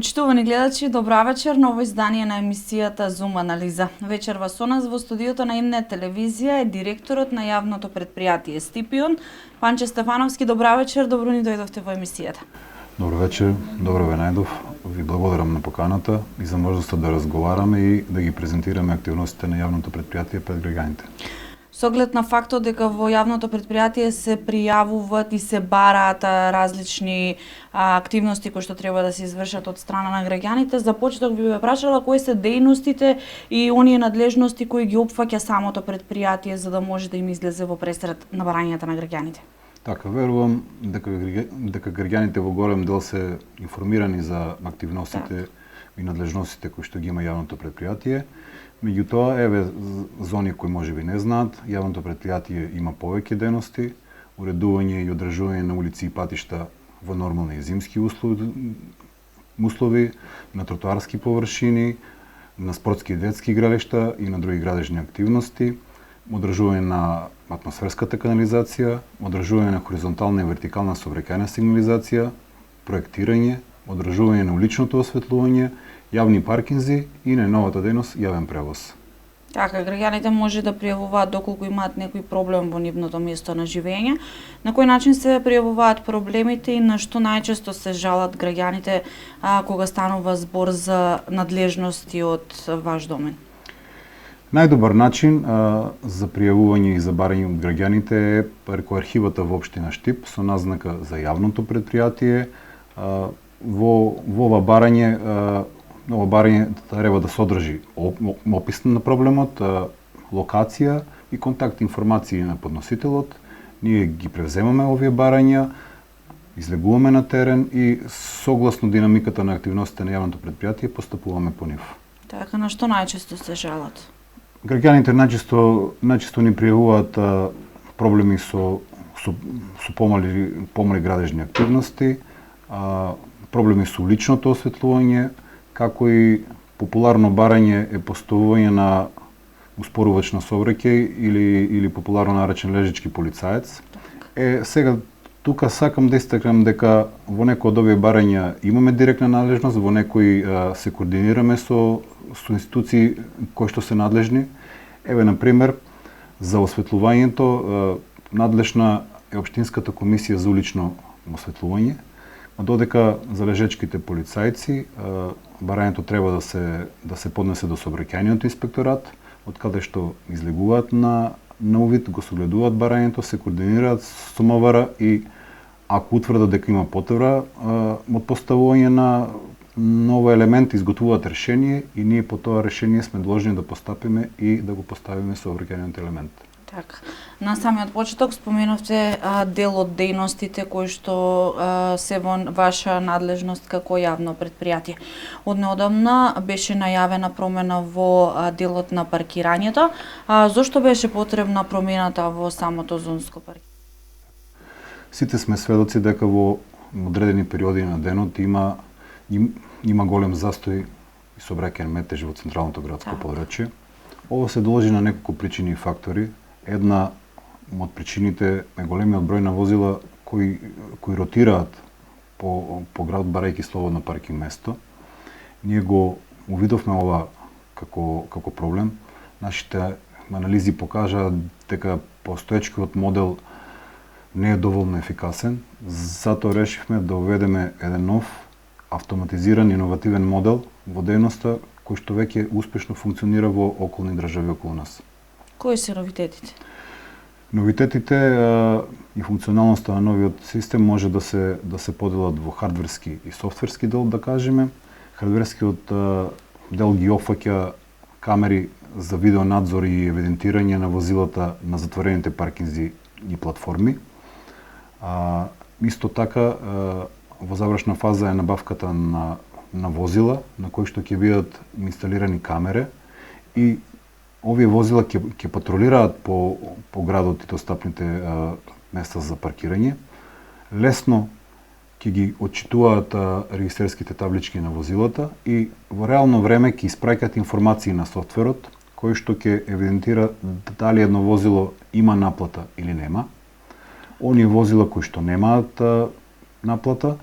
Почитувани гледачи, добра вечер, ново издание на емисијата Зум Анализа. Вечерва со нас во студиото на МН телевизија е директорот на јавното претпријатие Стипион, Панче Стефановски. Добра вечер, добро ни дојдовте во емисијата. Добро вечер, добро ве најдов. Ви благодарам на поканата и за можноста да разговараме и да ги презентираме активностите на јавното претпријатие пред граѓаните. Со оглед на фактот дека во јавното претпријатие се пријавуваат и се бараат различни активности кои што треба да се извршат од страна на граѓаните, за почеток би ве прашала кои се дејностите и оние надлежности кои ги опфаќа самото претпријатие за да може да им излезе во пресред на барањата на граѓаните. Така, верувам дека граѓаните во голем дел се информирани за активностите и надлежностите кои што ги има јавното претпријатие. Меѓутоа, еве зони кои можеби не знаат, јавното претпријатие има повеќе дејности, уредување и одржување на улици и патишта во нормални и зимски услови, на тротоарски површини, на спортски и детски игралишта и на други градежни активности, одржување на атмосферската канализација, одржување на хоризонтална и вертикална сообраќајна сигнализација, проектирање, одржување на уличното осветлување, јавни паркинзи и најновата дејност јавен превоз. Така, граѓаните може да пријавуваат доколку имаат некој проблем во нивното место на живење. На кој начин се пријавуваат проблемите и на што најчесто се жалат граѓаните кога станува збор за надлежности од ваш домен? Најдобар начин за пријавување и за барање од граѓаните е преку архивата во општина Штип со назнака за јавното претпријатие. Во ова барање треба да содржи опис на проблемот, локација и контакт информации на подносителот. Ние ги превземаме овие барања, излегуваме на терен и согласно динамиката на активностите на јавното претпријатие постапуваме по нив. Така, на што најчесто се жалат? Граѓаните најчесто ни пријавуваат проблеми со помали градежни активности, проблеми со уличното осветлување, како и популарно барање е поставување на успорувач на сообраќај или популарно наречен лежички полицаец. Сега тука сакам да истакнам дека во некои од овие барања имаме директна надлежност, во некои се координираме со институции кои што се надлежни. Еве, на пример, за осветлувањето надлежна е Општинската комисија за улично осветлување, додека за лежечките полицајци барањето треба да се поднесе до сообраќајниот инспекторат, од каде што излегуваат на увид, го согледуваат барањето, се координираат со МВР и ако утврдат дека има потреба од поставување на нови елементи, изготвуваат решение и ние по тоа решение сме должни да постапиме и да го поставиме сообраќајниот елемент. Така. На самиот почеток споменавте дел од дејностите кои што се во ваша надлежност како јавно претпријатие. Од неодамна беше најавена промена во делот на паркирањето. Зошто беше потребна промената во самото зонско паркирање? Сите сме сведоци дека во одредени периоди на денот има голем застој и сообраќајен метеж во централното градско подрачје. Ова се должи на неколку причини и фактори. Една од причините е големиот број на возила кои ротираат по градот барајќи слободно паркинг место. Ние го увидовме ова како проблем. Нашите анализи покажаа дека постоечкиот модел не е доволно ефикасен, затоа решивме да уведеме еден нов автоматизиран иновативен модел во дејноста кој што веќе успешно функционира во околни држави околу нас. Кои се новитетите? Новитетите и функционалноста на новиот систем може да се поделат во хардверски и софтверски дел, да кажеме. Хардверскиот дел ги опфаќа камери за видеонадзор и евидентирање на возилата на затворените паркинзи и платформи. Исто така, во завршна фаза е набавката на возила на кои што ќе бидат инсталирани камери и овие возила ќе патролираат по градот и достапните места за паркирање. Лесно ќе ги отчитуваат регистерските таблички на возилата и во реално време ќе испраќаат информации на софтверот кој што ќе евидентира дали едно возило има наплата или нема. Оние возила кои што немаат наплата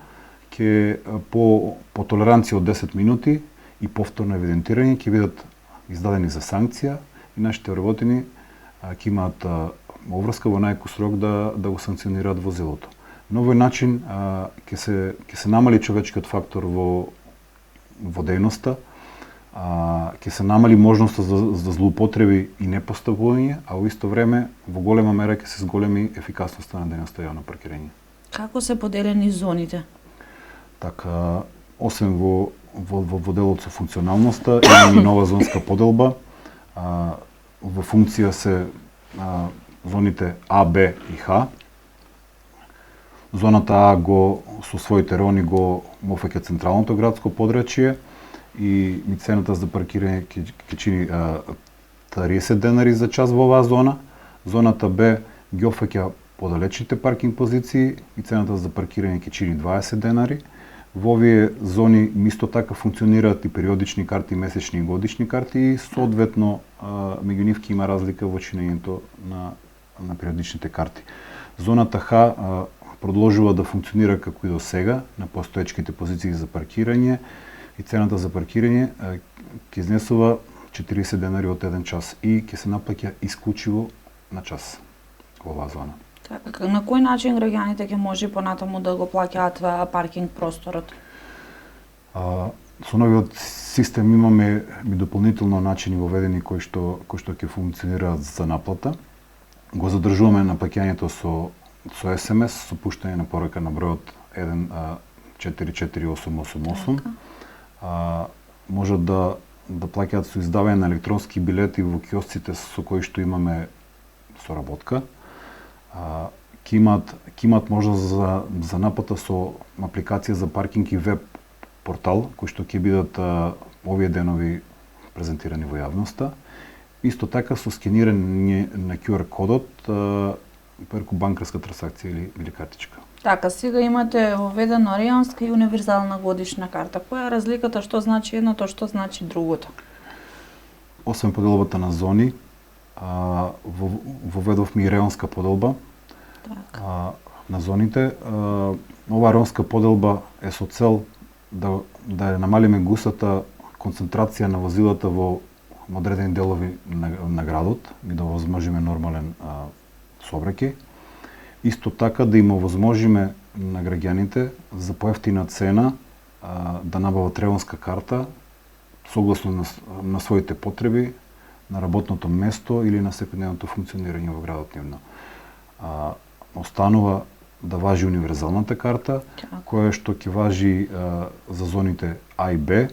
ќе по толеранција од 10 минути и повторно евидентирање ќе бидат издадени за санкција и нашите вработени ќе имаат обврска во најкус рок да го санкционираат возилото. На овој начин ќе се намали човечкиот фактор во дејноста, ќе се намали можноста за злоупотреби и непостапување, а во исто време во голема мера ќе се зголеми ефикасноста на дејноста јавно паркирање. Како се поделени зоните? Така, освен во делот со функционалноста, имаме и нова зонска поделба. Во функција се зоните А, Б и Х. Зоната А со своите рони го опфаќа централното градско подрачје и цената за паркирање ќе чини 30 денари за час во оваа зона. Зоната Б ги опфаќа подалечните паркинг позиции и цената за паркирање ќе чини 20 денари. Во овие зони исто така функционираат и периодични карти, месечни и годишни карти и соодветно меѓу нив ќе има разлика во чинењето на периодичните карти. Зоната Х продолжува да функционира како и до сега на постоечките позиции за паркирање и цената за паркирање ќе изнесува 40 денари од 1 час и ќе се наплаќа исклучиво на час во оваа зона. Така, на кој начин граѓаните ќе може понатаму да го плаќаат паркинг просторот? Со новиот систем имаме и дополнително начини воведени кои што ќе функционираат за наплата. Го задржуваме наплаќањето со SMS, со пуштање на порака на бројот 144888. Можат да плаќаат со издавање на електронски билети во киосците со кои што имаме соработка. Ќе имаат можност за наплата со апликација за паркинг и веб портал, кои што ќе бидат овие денови презентирани во јавноста. Исто така со скенирање на QR кодот преку банкарска трансакција или картичка. Така, сега имате воведено реонска и универзална годишна карта. Која е разликата, што значи едното, што значи другото? Освен поделбата на зони, воведовме и реонска поделба на зоните. Оваа реонска поделба е со цел да намалиме густата концентрација на возилата во одредени делови на градот и да овозможиме нормален сообраќај. Исто така да им овозможиме на граѓаните за поевтина цена да набават реонска карта согласно на своите потреби, на работното место или на секојдневното функционирање во градот нивно. Останува да важи универзалната карта, која што ќе важи за зоните А и Б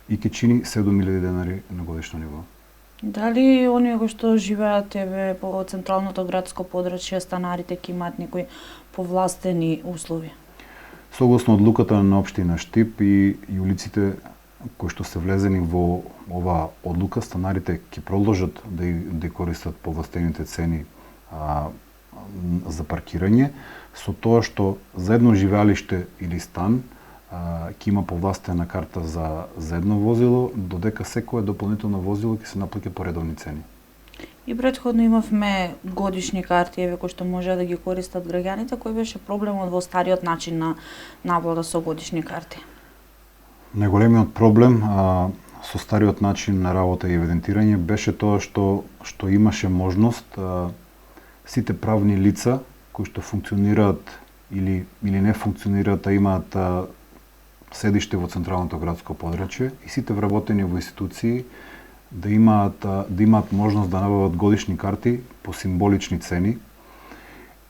и ќе чини 7000 денари на годишно ниво. Дали оние кои што живеат по централното градско подрачје, станарите ќе имаат некои повластени услови? Согласно одлуката на општина Штип и улиците кои што се влезени во оваа одлука, станарите ќе продолжат да користат повластените цени за паркирање, со тоа што за едно живеалиште или стан ќе има повластена карта за едно возило, додека секое дополнително возило ќе се наплаќа по редовни цени. И претходно имавме годишни карти кои што може да ги користат граѓаните. Кој беше проблемот во стариот начин на наплата со годишни карти? Најголемиот проблем со стариот начин на работа и евидентирање беше тоа што имаше можност сите правни лица кои што функционираат или не функционираат, а имаат седиште во централното градско подрачје и сите вработени во институции да имаат можност да набават годишни карти по символични цени.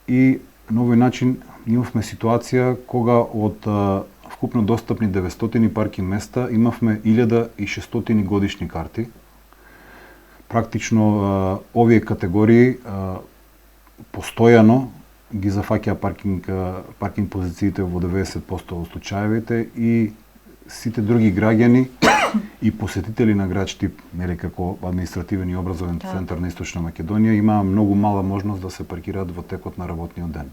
И на овој начин имавме ситуација кога од вкупно достапни 900 паркинг места имавме 1600 годишни карти. Практично овие категории постојано ги зафаќа паркинг позициите во 90% од случаевите и сите други граѓани и посетители на град Штип, нели како административен и образовен центар на Источна Македонија, имаа многу мала можност да се паркираат во текот на работниот ден.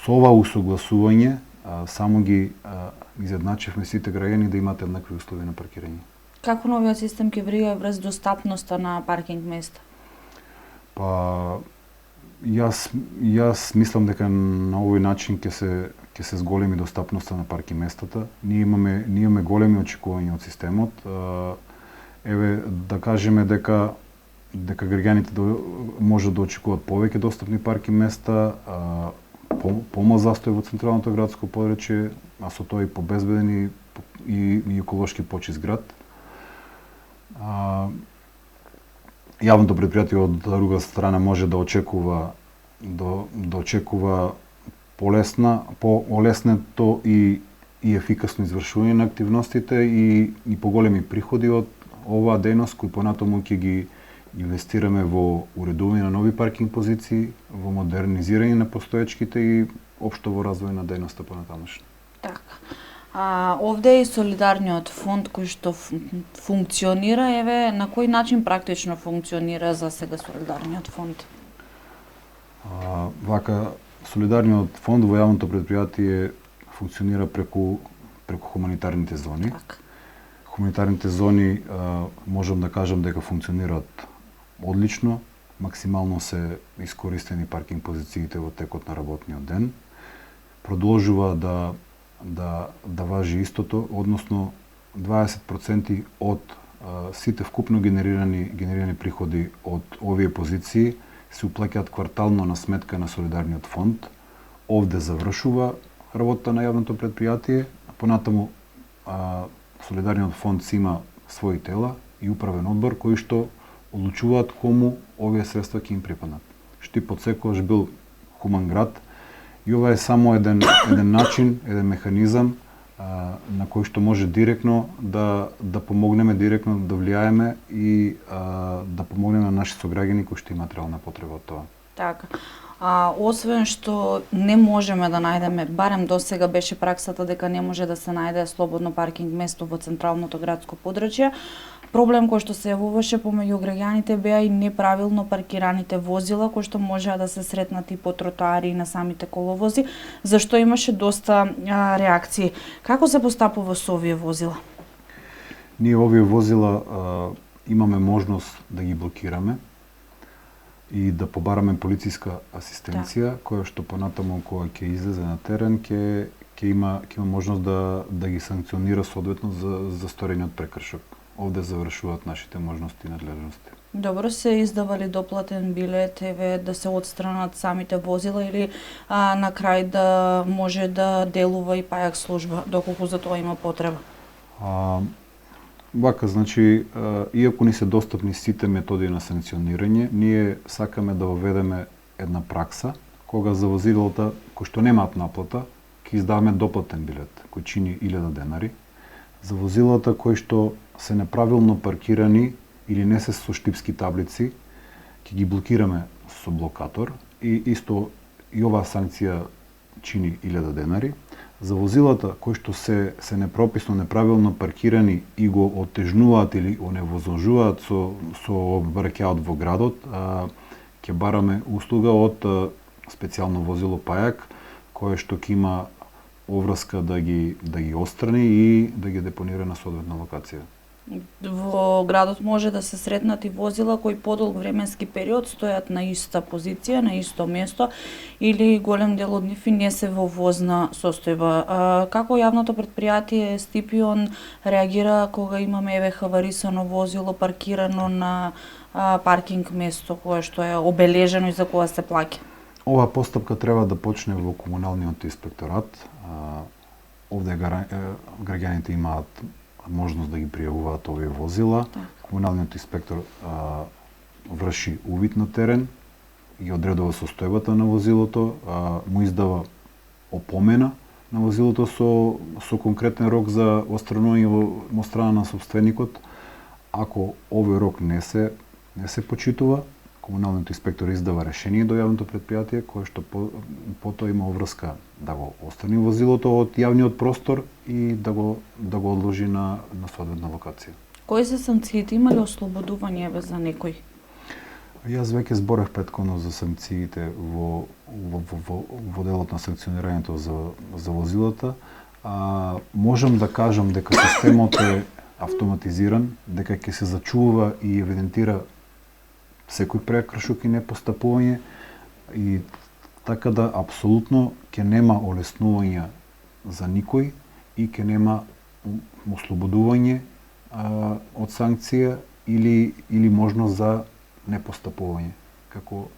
Со ова усогласување само ги изедначивме сите граѓани да имаат еднакви услови на паркирање. Како новиот систем ќе вреди врз достапноста на паркинг места? Па Јас мислам дека на овој начин ќе се зголеми достапноста на парки местата. Ние имаме големи очекувања од системот. Еве да кажеме дека граѓаните може да очекуваат повеќе достапни парки места, помал застој во централното градско подрачје, а со тоа и побезбеден и еколошки почист град. Јавното претпријатие од друга страна може да очекува поолеснето и ефикасно извршување на активностите и поголеми приходи од оваа дејност кои понатаму ќе ги инвестираме во уредување на нови паркинг позиции, во модернизирање на постоечките и општо во развој на дејноста понатамошна. Така. Овде е и солидарниот фонд кој што функционира, еве на кој начин практично функционира за сега солидарниот фонд? Вака солидарниот фонд во јавното претпријатие функционира преку хуманитарните зони. Так. Хуманитарните зони можам да кажам дека функционираат одлично, максимално се искористени паркинг позициите во текот на работниот ден. Продолжува да важи истото, односно 20% од сите вкупно генерирани приходи од овие позиции се уплаќаат квартално на сметка на солидарниот фонд. Овде завршува работата на јавното претпријатие, понатаму солидарниот фонд си има своји тела и управен одбор кои што одлучуваат кому овие средства ќе им припаднат. Штипот секогаш бил хуман град и ова е само еден начин, еден механизам на кој што може директно да помогнеме, директно да влијаеме и да помогнеме на нашите сограѓани кои што имаат реална потреба од тоа. Така. Освен што не можеме да најдеме, барем до сега беше праксата дека не може да се најде слободно паркинг место во централното градско подрачје, проблем кој што се јавуваше помеѓу граѓаните беа и неправилно паркираните возила кои што можеа да се сретнат и по тротоари и на самите коловози, зашто имаше доста реакции. Како се постапува со овие возила? Ние овие возила имаме можност да ги блокираме и да побараме полициска асистенција, која што понатаму кога ќе излезе на терен ќе има можност да ги санкционира соодветно за сторениот прекршок. Овде завршуваат нашите можности и надлежности. Добро, се издавали доплатен билет, еве да се отстранат самите возила или на крај да може да делува и пајак служба, доколку за тоа има потреба? Вака, значи, иако ни се достапни сите методи на санкционирање, ние сакаме да воведеме една пракса, кога за возилата кои што немаат наплата, ќе издаваме доплатен билет, кој чини 1000 денари. За возилата кои што се неправилно паркирани или не се со штипски таблици, ќе ги блокираме со блокатор и исто и оваа санкција чини 1000 денари. За возилата кои што се непрописно, неправилно паркирани и го оттежнуваат или оневозможуваат со враќаот во градот, ќе бараме услуга од специјално возило пајак, кое што ќе има оврска да ги отстрани и да ги депонира на соодветна локација. Во градот може да се сретнат и возила кои подолг временски период стојат на иста позиција, на исто место или голем дел од нив не се во возна состојба. Како јавното претпријатие Стипион реагира кога имаме еве хаварисано возило паркирано на паркинг место кое што е обележено и за кога се плаќа? Оваа постапка треба да почне во комуналниот инспекторат. Овде граѓаните имаат можност да ги пријавуваат овие возила. Так. Комуналниот инспектор врши увид на терен и одредува состојбата на возилото, му издава опомена на возилото со конкретен рок за отстранување од страна на собственикот. Ако овој рок не се почитува, комуналниот инспектор издава решение до јавното претпријатие кое што потоа има обврска да го отстрани возилото од јавниот простор и да го одложи на соодветна локација. Кои се санкциите, има ли ослободување за некој? Јас веќе зборев претходно за санкциите во делот на санкционирањето за возилата. Можам да кажам дека системот е автоматизиран, дека ќе се зачува и евидентира секој прекршок и непостапување. И така да апсолутно ќе нема олеснување за никој и ќе нема ослободување од санкција или можност за непостапување, како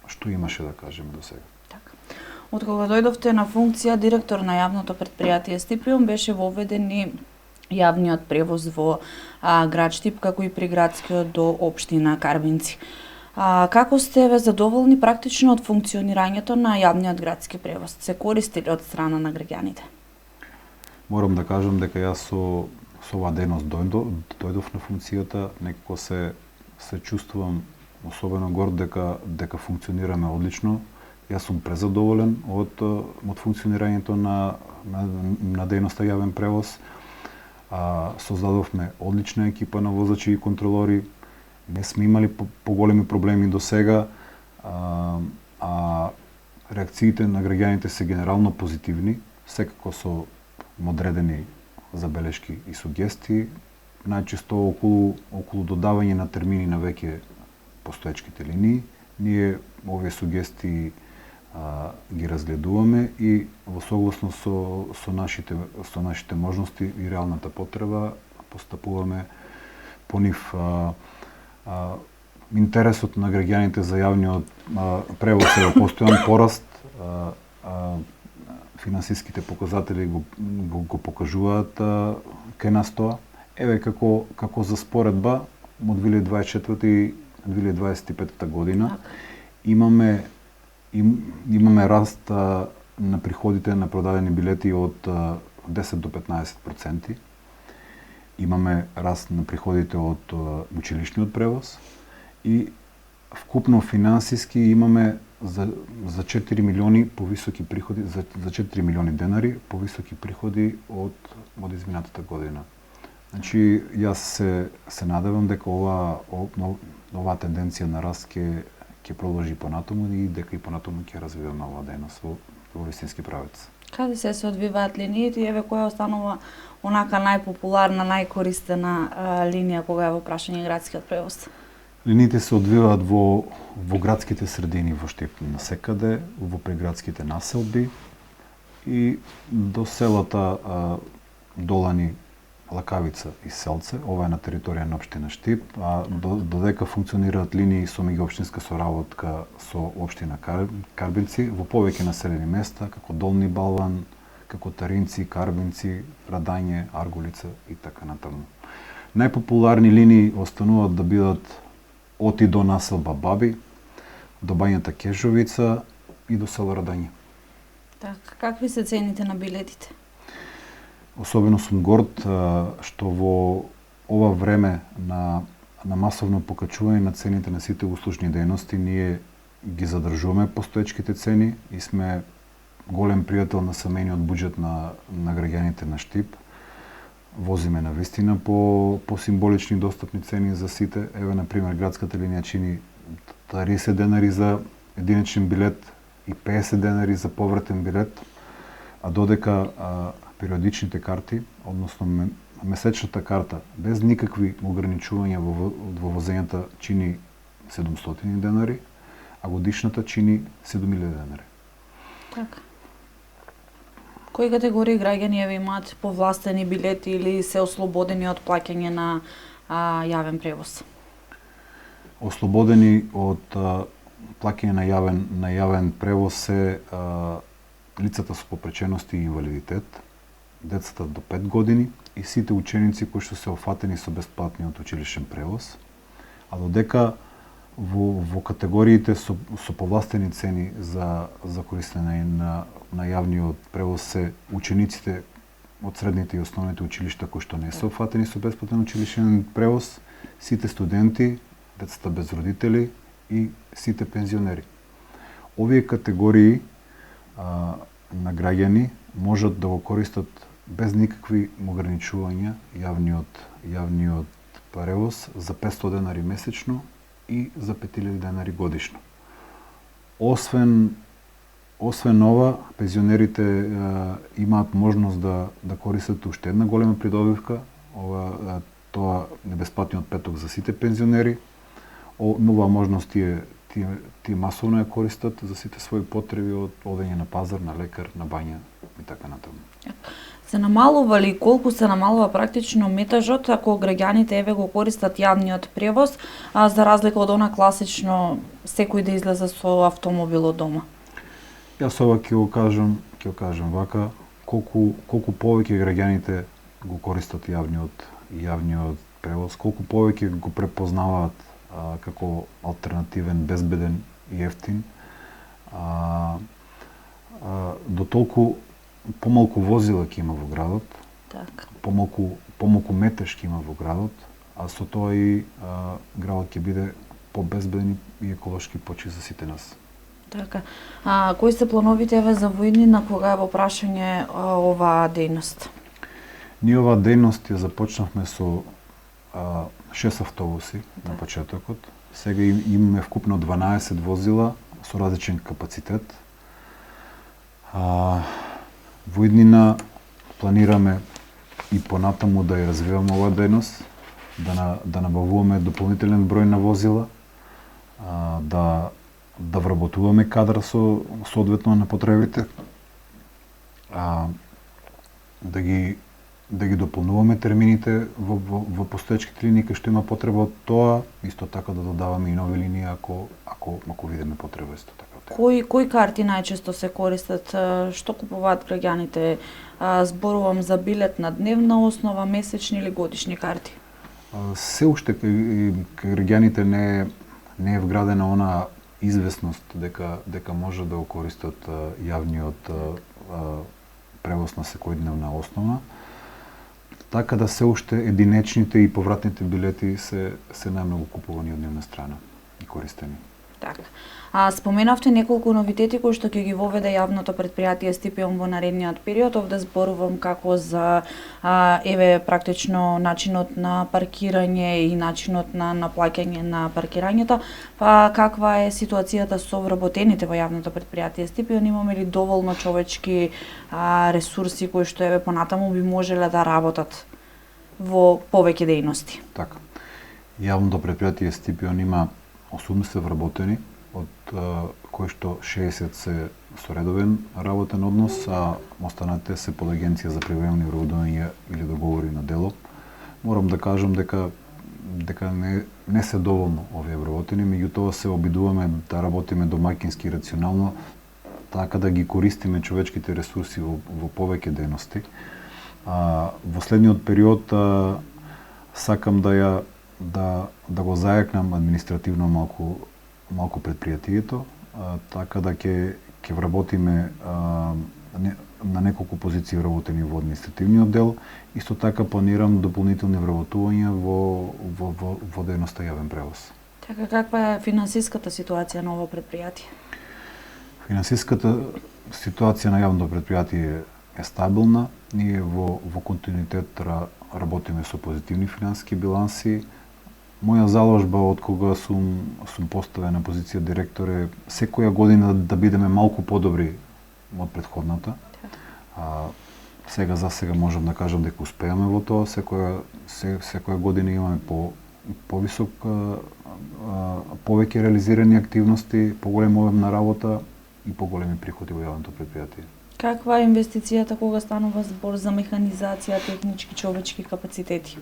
што имаше да кажеме до сега. Така. Од кога дојдовте на функција директор на јавното предпријатие Стиприум, беше воведен и јавниот превоз во град Штип, како и приградскиот до општина Карбинци. Како сте задоволни практично од функционирањето на јавниот градски превоз? Се користи ли од страна на граѓаните? Морам да кажам дека јас со оваа дејност дојдов на функцијата, некако се чувствувам особено горд дека функционираме одлично. Јас сум презадоволен од функционирањето на дејноста јавен превоз. Создадовме одлична екипа на возачи и контролори. Не сме имали поголеми проблеми до сега, реакциите на граѓаните се генерално позитивни, секако со одредени забелешки и сугестии, најчесто околу додавање на термини на веќе постоечките линии. Ние овие сугестии ги разгледуваме и во согласност со нашите можности и реалната потреба постапуваме по нив. Интересот на граѓаните за јавниот превоз е во постојан пораст. Финансиските показатели го покажуваат кај нас тоа. Еве како за споредба од 2024 и 2025 година имаме раст на приходите на продадени билети од 10 до 15%. Имаме раст на приходите од училишниот превоз и вкупно финансиски имаме за 4 милиони повисоки приходи, за 4 милиони денари повисоки приходи од изминатата година. Значи, јас се надевам дека оваа тенденција на раст ќе продолжи понатаму и дека и понатаму ќе развиваме оваа дејност во вистински правец. Каде се одвиваат линиите и еве која останува онака најпопуларна, најкористена линија кога е во прашање градскиот превоз? Линиите се одвиваат во градските средини во Штип, насекаде, во приградските населби и до селата Долани, Лакавица и Селце. Ова е на територија на општина Штип, додека функционираат линии со меѓуопштинска соработка со општина Карбинци во повеќе населени места, како Долни Балван, како Таринци, Карбинци, Радање, Арголица и така натаму. Најпопуларни линии остануваат да бидат од и до населба Баби, до бањата Кежовица и до село Радање. Така, какви се цените на билетите? Особено сум горд што во ова време на масовно покачување на цените на сите услужни дејности ние ги задржуваме постоечките цени и сме голем пријател на семејниот буџет на граѓаните на Штип. Возиме на вистина по символични достапни цени за сите. Еве, например, градската линија чини 30 денари за единичен билет и 50 денари за повратен билет, а додека периодичните карти, односно месечната карта, без никакви ограничувања во возењата чини 700 денари, а годишната чини 7000 денари. Така. Кои категории граѓани еве имаат повластени билети или се ослободени од плаќање на јавен превоз? Ослободени од плаќање на јавен превоз се лицата со попречености и инвалидитет, децата до 5 години и сите ученици кои што се офатени со бесплатниот училишен превоз, а додека во категориите со повластени цени за користење на јавниот превоз се учениците од средните и основните училишта кои што не се офатени со бесплатен училишен превоз, сите студенти, децата без родители и сите пензионери. Овие категории на граѓани можат да го користат без никакви ограничувања јавниот превоз за 500 денари месечно и за 5000 денари годишно. Освен ова, пензионерите имаат можност да користат уште една голема придобивка, тоа е бесплатниот петок за сите пензионери. Нова можност тие тие масовно ја користат за сите своји потреби од одење на пазар, на лекар, на бања и така натаму. Се намалува ли, колку се намалува практично метажот ако граѓаните го користат јавниот превоз, за разлика од она класично секој да излезе со автомобил од дома? Јас ова ќе го кажам вака, колку повеќе граѓаните го користат јавниот превоз, колку повеќе го препознаваат како алтернативен, безбеден и ефтин, до толку помалку возила ќе има во градот, Так. помалку метеж ќе има во градот, а со тоа и градот ќе биде побезбеден и еколошки почист за сите нас. Така. Кои се плановите за воиднина кога е во прашање оваа дејност? Ние оваа дејност ја започнавме со 6 автобуси на почетокот. Сега имаме вкупно 12 возила со различен капацитет. Во иднина планираме и понатаму да ја развиваме оваа дејност, да набавуваме дополнителен број на возила, да вработуваме кадар соодветно на потребите, да ги дополнуваме термините во постоечките линии кај што има потреба од тоа, исто така да додаваме и нови линии ако видиме потреба исто така. Кои карти најчесто се користат? Што купуваат граѓаните? Зборувам за билет на дневна основа, месечни или годишни карти? Се уште кај граѓаните не е вградена она известност дека може да го користат јавниот превоз на секојдневна основа. Така да се уште единечните и повратните билети се најмногу купувани од нивна страна и користени. Така. Споменавте неколку новитети кои што ќе ги воведе јавното предпријатие Стипион во наредниот период. Овде зборувам како за практично начинот на паркирање и начинот на плаќање на паркирањето. Па каква е ситуацијата со вработените во јавното предпријатие Стипион? Имаме ли доволно човечки ресурси кои што понатаму би можеле да работат во повеќе дејности? Така. Јавното предпријатие Стипион има 80 вработени, од кои што 60 се со редовен работен однос, а останатите се под агенција за привремени вработувања или договори на дело. Морам да кажам дека не се доволно овие вработени, меѓутоа се обидуваме да работиме домаќински и рационално, така да ги користиме човечките ресурси во повеќе дејности. Во следниот период сакам да го зајакнам административно малку предпријатието, така да ќе вработиме на неколку позиции вработени во административниот дел. Исто така планирам дополнителни вработувања во дејноста јавен превоз. Така, каква е финансиската ситуација на ово предпријатие? Финансиската ситуација на јавното предпријатие е стабилна. Ние во континуитет работиме со позитивни финансиски биланси. Моја заложба од кога сум поставен на позиција директор е секоја година да бидеме малку подобри од претходната. Сега можам да кажам дека успеаме во тоа. Секоја година имаме повисок, повеќе реализирани активности, поголем обем на работа и поголеми приходи во јавното предпријатие. Каква е инвестицијата кога станува збор за механизација, технички, човечки капацитети?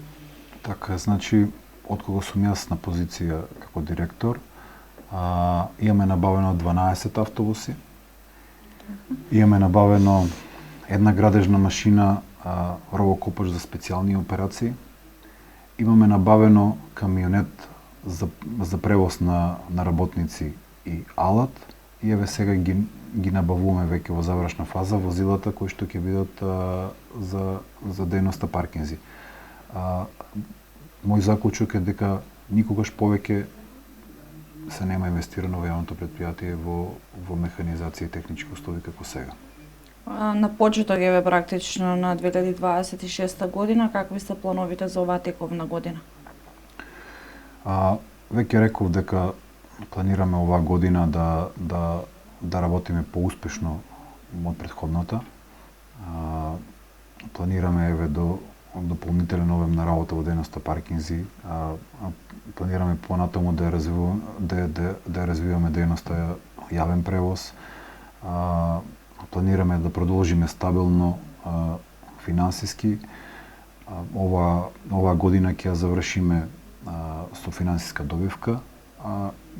Така, значи, од кога сум јас на позиција како директор, имаме набавено 12 автобуси, имаме набавено една градежна машина, робокопач за специјални операции, имаме набавено камионет за превоз на работници и алат, и сега ги набавуваме веќе во завршна фаза возилата кои што ќе бидат за дејноста паркинзи. Мој заклучок е дека никогаш повеќе се нема инвестирано во јавното предпријатие во механизација и технички услови како сега. На почеток практично на 2026 година, какви се плановите за оваа тековна година? Веќе реков дека планираме оваа година да работиме поуспешно од претходната. Планираме до дополнителен обем на работа во дејноста паркинзи. Планираме понатаму да ја развиваме дејноста јавен превоз. Планираме да продолжиме стабилно финансиски. Ова година ќе ја завршиме со финансиска добивка.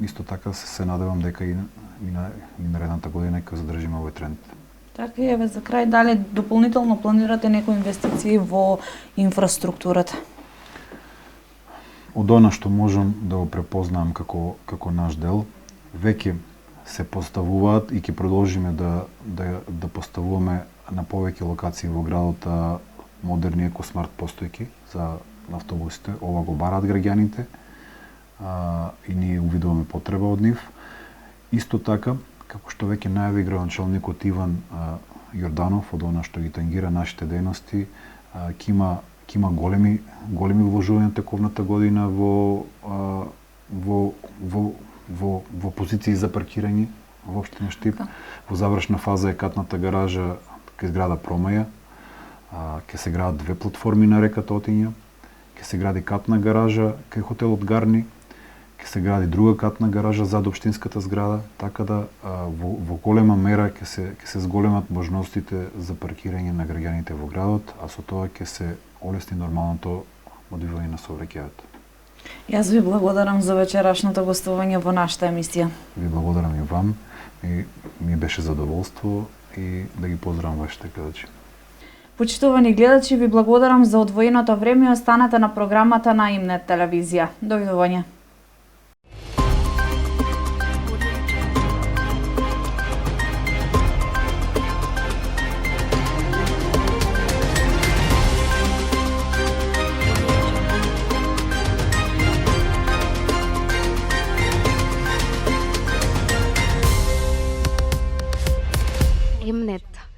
Исто така се надевам дека и наредната година ќе задржиме овој тренд. Така и еве за крај, дали дополнително планирате некои инвестиции во инфраструктурата? Од она што можам да го препознам како наш дел, веќе се поставуваат и ќе продолжиме да поставуваме на повеќе локации во градот модерни екосмарт постојки за автобусите. Ова го бараат граѓаните и ние увидуваме потреба од нив. Исто така, како што веќе најави градоначалникот Иван Јорданов, од она што ги тангира нашите дејности, ќе има големи вложувања тековната година во позиции за паркирање во општина Штип. Во завршна фаза е катната гаража кај зграда Промаја. Ќе се градат 2 платформи на реката Отиња. Ќе се гради катна гаража кај хотелот Гарни. Ќе се гради друга катна гаража зад општинската зграда, така да во голема мера ќе се зголемат можностите за паркирање на граѓаните во градот, а со тоа ќе се олесни нормалното одвивање на сообраќајот. Јас ви благодарам за вечерашното гостување во нашата емисија. Ви благодарам и вам. Ми беше задоволство и да ги поздравам вашите гледачи. Почитувани гледачи, ви благодарам за одвоеното време и останете на програмата на Имнет телевизија. Довидување. Имнет.